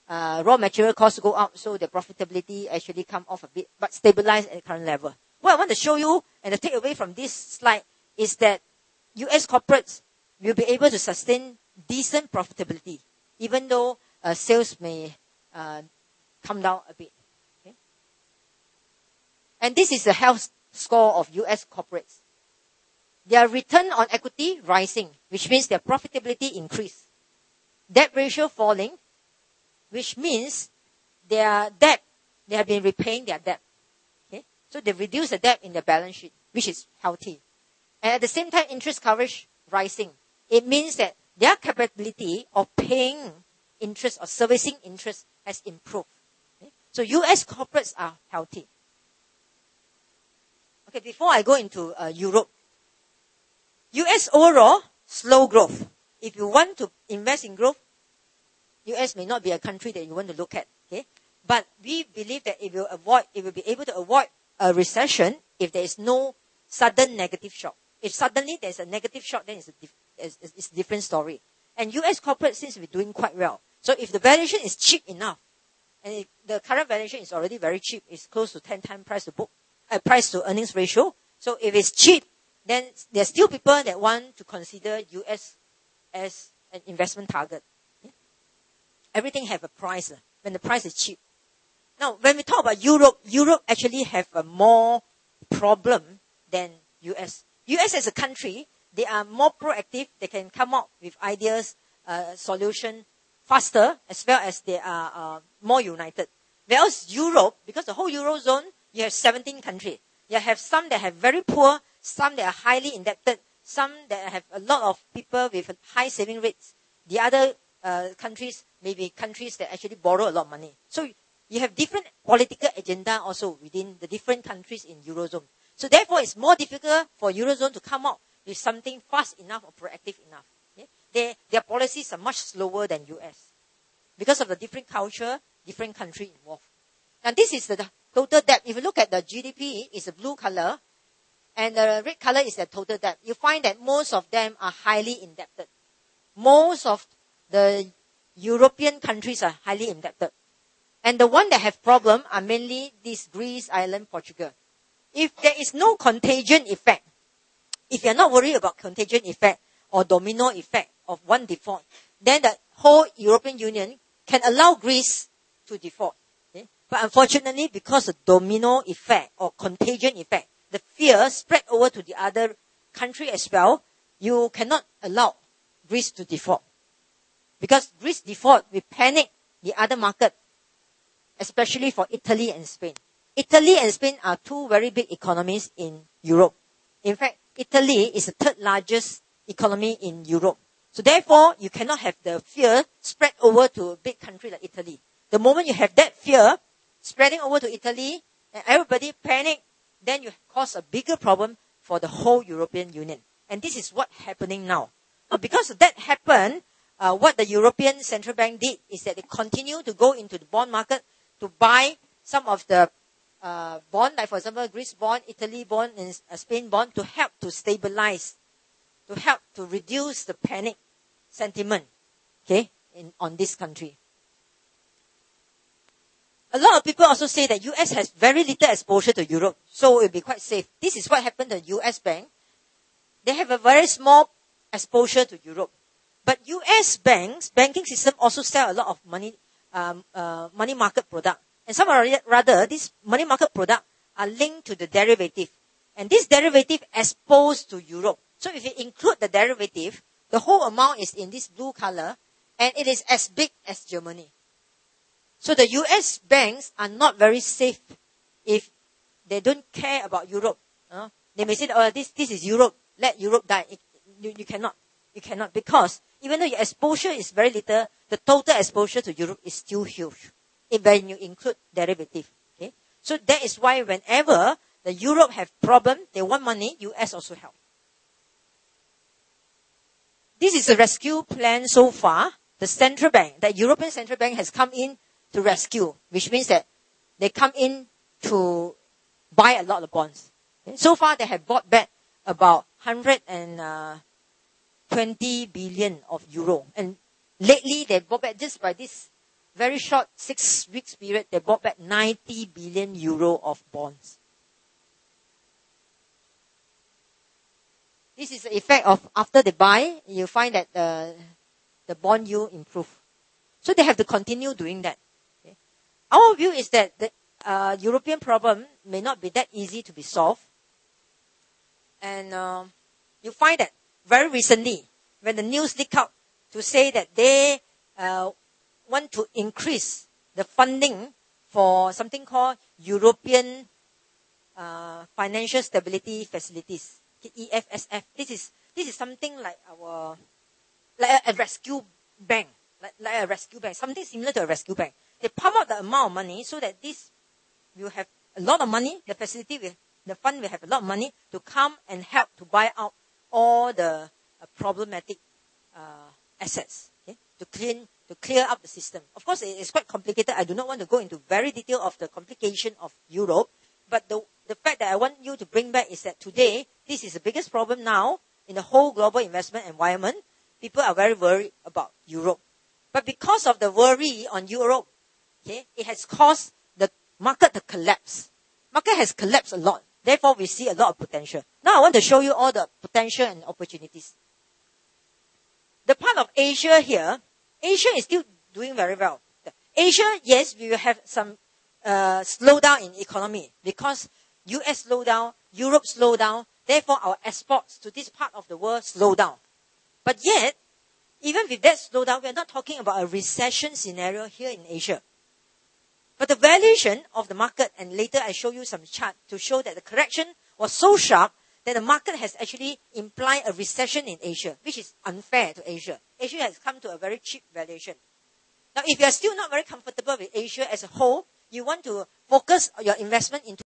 raw material costs go up, so the profitability actually come off a bit, but stabilize at the current level. What I want to show you and the takeaway from this slide is that US corporates will be able to sustain decent profitability, even though sales may come down a bit. Okay? And this is the health score of US corporates. Their return on equity rising, which means their profitability increase. Debt ratio falling, which means their debt, they have been repaying their debt. Okay? So they reduce the debt in their balance sheet, which is healthy. And at the same time, interest coverage rising. It means that their capability of paying interest or servicing interest has improved. Okay? So US corporates are healthy. Okay, before I go into Europe, US overall, slow growth. If you want to invest in growth, US may not be a country that you want to look at. Okay? But we believe that it will be able to avoid a recession if there is no sudden negative shock. If suddenly there's a negative shock, then it's a different story. And US corporate seems to be doing quite well. So if the valuation is cheap enough, and the current valuation is already very cheap, it's close to 10 times price to earnings ratio. So if it's cheap, then there's still people that want to consider US as an investment target. Okay? Everything have a price when the price is cheap. Now, when we talk about Europe actually have a more problem than US. US as a country, they are more proactive. They can come up with ideas, solution faster, as well as they are more united. Whereas Europe, because the whole Eurozone, you have 17 countries. You have some that have very poor, some that are highly indebted, some that have a lot of people with high saving rates. The other countries may be countries that actually borrow a lot of money. So you have different political agenda also within the different countries in Eurozone. So therefore, it's more difficult for Eurozone to come up with something fast enough or proactive enough. Okay? Their policies are much slower than US because of the different culture, different country involved. And this is the total debt. If you look at the GDP, it's a blue color, and the red color is the total debt. You find that most of them are highly indebted. Most of the European countries are highly indebted. And the one that have problem are mainly these Greece, Ireland, Portugal. If there is no contagion effect, if you're not worried about contagion effect or domino effect of one default, then the whole European Union can allow Greece to default. Okay? But unfortunately, because of domino effect or contagion effect, the fear spread over to the other country as well, you cannot allow Greece to default. Because Greece default, we panic the other market, especially for Italy and Spain. Italy and Spain are two very big economies in Europe. In fact, Italy is the third largest economy in Europe. So therefore, you cannot have the fear spread over to a big country like Italy. The moment you have that fear spreading over to Italy and everybody panic, then you cause a bigger problem for the whole European Union. And this is what's happening now. Now because that happened, what the European Central Bank did is that they continue to go into the bond market to buy some of the bond, like for example, Greece bond, Italy bond, and Spain bond, to help to stabilize, to help to reduce the panic sentiment, okay, on this country. A lot of people also say that US has very little exposure to Europe, so it will be quite safe. This is what happened to US bank. They have a very small exposure to Europe. But US banks, banking system also sell a lot of money market product. And some are rather, these money market product are linked to the derivative. And this derivative exposed to Europe. So if you include the derivative, the whole amount is in this blue color, and it is as big as Germany. So the US banks are not very safe if they don't care about Europe. They may say, oh, this is Europe, let Europe die. You cannot. You cannot, because even though your exposure is very little, the total exposure to Europe is still huge when you include derivative. Okay? So that is why whenever the Europe have problem, they want money, US also help. This is a rescue plan so far. The central bank, the European Central Bank has come in to rescue, which means that they come in to buy a lot of bonds. Okay? So far, they have bought back about 120 billion of euro. And lately, they bought back just by this very short 6 weeks period, they bought back 90 billion euro of bonds. This is the effect of after they buy, you find that the bond yield improve. So they have to continue doing that. Okay? Our view is that the European problem may not be that easy to be solved. And you find that very recently, when the news leaked out to say that they want to increase the funding for something called European Financial Stability Facilities, EFSF. This is something like a rescue bank, like a rescue bank, something similar to a rescue bank. They pump out the amount of money so that this will have a lot of money. The fund will have a lot of money to come and help to buy out all the problematic assets, okay? to clear up the system. Of course, it is quite complicated. I do not want to go into very detail of the complication of Europe, but the fact that I want you to bring back is that today, this is the biggest problem now in the whole global investment environment. People are very worried about Europe. But because of the worry on Europe, okay, it has caused the market to collapse. Market has collapsed a lot. Therefore, we see a lot of potential. Now, I want to show you all the potential and opportunities. The part of Asia here, Asia is still doing very well. Asia, yes, we will have some slowdown in economy because US slow down, Europe slow down. Therefore, our exports to this part of the world slow down. But yet, even with that slowdown, we are not talking about a recession scenario here in Asia. But the valuation of the market, and later I show you some chart to show that the correction was so sharp that the market has actually implied a recession in Asia, which is unfair to Asia. Asia has come to a very cheap valuation. Now, if you are still not very comfortable with Asia as a whole, you want to focus your investment into